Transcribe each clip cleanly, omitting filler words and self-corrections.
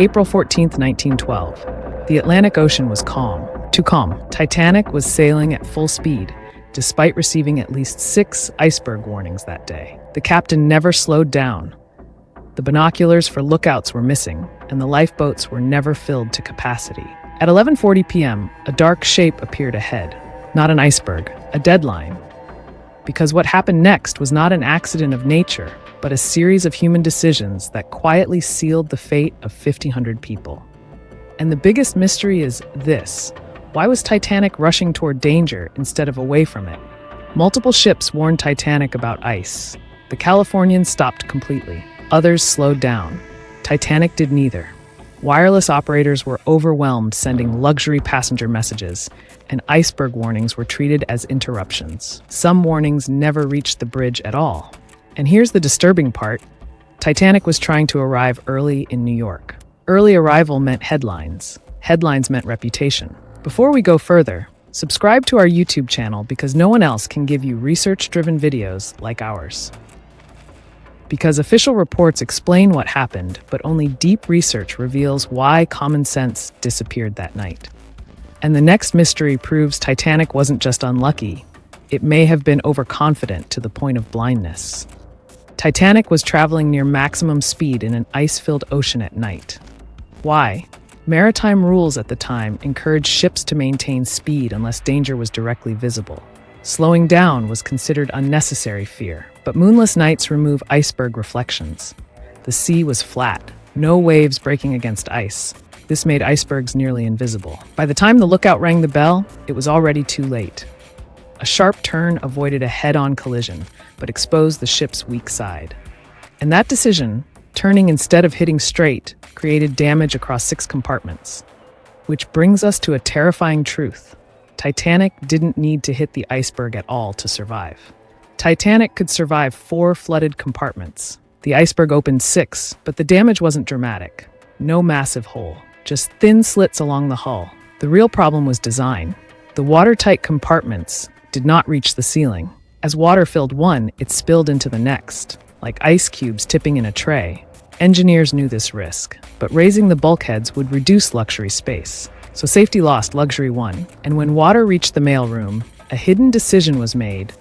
April 14th, 1912. The Atlantic Ocean was calm. Too calm. Titanic was sailing at full speed, despite receiving at least 6 iceberg warnings that day. The captain never slowed down. The binoculars for lookouts were missing, and the lifeboats were never filled to capacity. At 11:40 p.m., a dark shape appeared ahead. Not an iceberg, a deadline. Because what happened next was not an accident of nature, but a series of human decisions that quietly sealed the fate of 1,500 people. And the biggest mystery is this: why was Titanic rushing toward danger instead of away from it? Multiple ships warned Titanic about ice. The Californians stopped completely. Others slowed down. Titanic did neither. Wireless operators were overwhelmed sending luxury passenger messages, and iceberg warnings were treated as interruptions. Some warnings never reached the bridge at all. And here's the disturbing part: Titanic was trying to arrive early in New York. Early arrival meant headlines. Headlines meant reputation. Before we go further, subscribe to our YouTube channel because no one else can give you research-driven videos like ours. Because official reports explain what happened, but only deep research reveals why common sense disappeared that night. And the next mystery proves Titanic wasn't just unlucky. It may have been overconfident to the point of blindness. Titanic was traveling near maximum speed in an ice-filled ocean at night. Why? Maritime rules at the time encouraged ships to maintain speed unless danger was directly visible. Slowing down was considered unnecessary fear, but moonless nights remove iceberg reflections. The sea was flat, no waves breaking against ice. This made icebergs nearly invisible. By the time the lookout rang the bell, it was already too late. A sharp turn avoided a head-on collision, but exposed the ship's weak side. And that decision, turning instead of hitting straight, created damage across 6 compartments. Which brings us to a terrifying truth. Titanic didn't need to hit the iceberg at all to survive. Titanic could survive 4 flooded compartments. The iceberg opened 6, but the damage wasn't dramatic. No massive hole, just thin slits along the hull. The real problem was design. The watertight compartments did not reach the ceiling. As water filled one, it spilled into the next, like ice cubes tipping in a tray. Engineers knew this risk, but raising the bulkheads would reduce luxury space. So safety lost, luxury won. And when water reached the mailroom, a hidden decision was made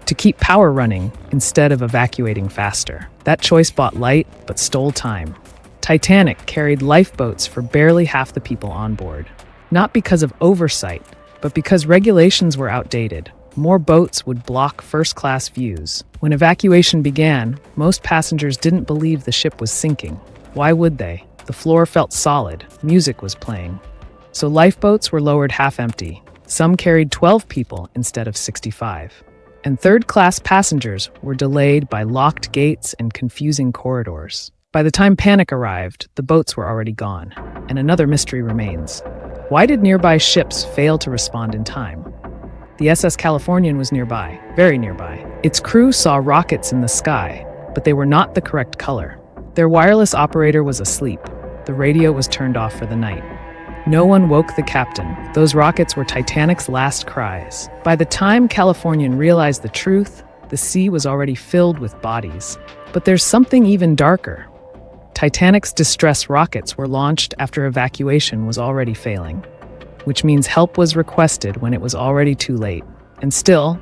to keep power running instead of evacuating faster. That choice bought light, but stole time. Titanic carried lifeboats for barely half the people on board. Not because of oversight, but because regulations were outdated. More boats would block first-class views. When evacuation began, most passengers didn't believe the ship was sinking. Why would they? The floor felt solid. Music was playing. So lifeboats were lowered half-empty. Some carried 12 people instead of 65. And third-class passengers were delayed by locked gates and confusing corridors. By the time panic arrived, the boats were already gone. And another mystery remains. Why did nearby ships fail to respond in time? The SS Californian was nearby, very nearby. Its crew saw rockets in the sky, but they were not the correct color. Their wireless operator was asleep. The radio was turned off for the night. No one woke the captain. Those rockets were Titanic's last cries. By the time Californian realized the truth, the sea was already filled with bodies. But there's something even darker. Titanic's distress rockets were launched after evacuation was already failing, which means help was requested when it was already too late. And still,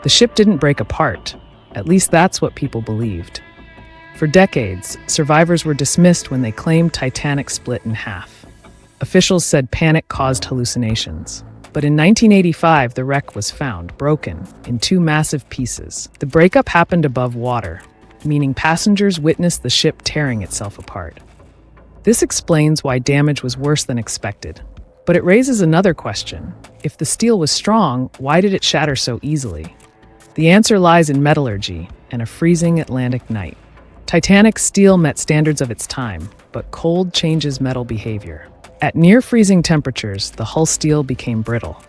the ship didn't break apart. At least that's what people believed. For decades, survivors were dismissed when they claimed Titanic split in half. Officials said panic caused hallucinations. But in 1985, the wreck was found, broken, in 2 massive pieces. The breakup happened above water, meaning passengers witnessed the ship tearing itself apart. This explains why damage was worse than expected. But it raises another question. If the steel was strong, why did it shatter so easily? The answer lies in metallurgy and a freezing Atlantic night. Titanic's steel met standards of its time, but cold changes metal behavior. At near-freezing temperatures, the hull steel became brittle.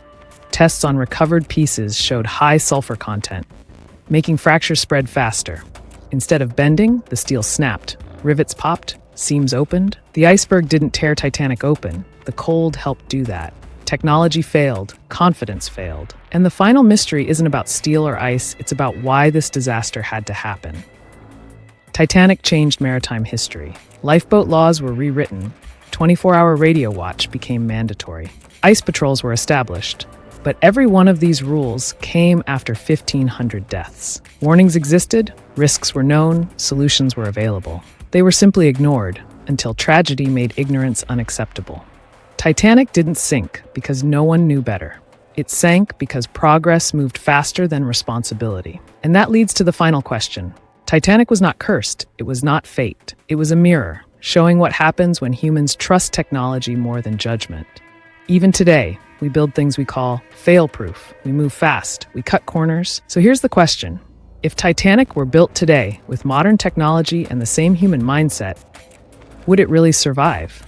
Tests on recovered pieces showed high sulfur content, making fractures spread faster. Instead of bending, the steel snapped. Rivets popped, seams opened. The iceberg didn't tear Titanic open. The cold helped do that. Technology failed, confidence failed. And the final mystery isn't about steel or ice, it's about why this disaster had to happen. Titanic changed maritime history. Lifeboat laws were rewritten. 24-hour radio watch became mandatory. Ice patrols were established, but every one of these rules came after 1,500 deaths. Warnings existed, risks were known, solutions were available. They were simply ignored until tragedy made ignorance unacceptable. Titanic didn't sink because no one knew better. It sank because progress moved faster than responsibility. And that leads to the final question. Titanic was not cursed. It was not fate. It was a mirror, showing what happens when humans trust technology more than judgment. Even today, we build things we call fail-proof. We move fast. We cut corners. So here's the question. If Titanic were built today with modern technology and the same human mindset, would it really survive?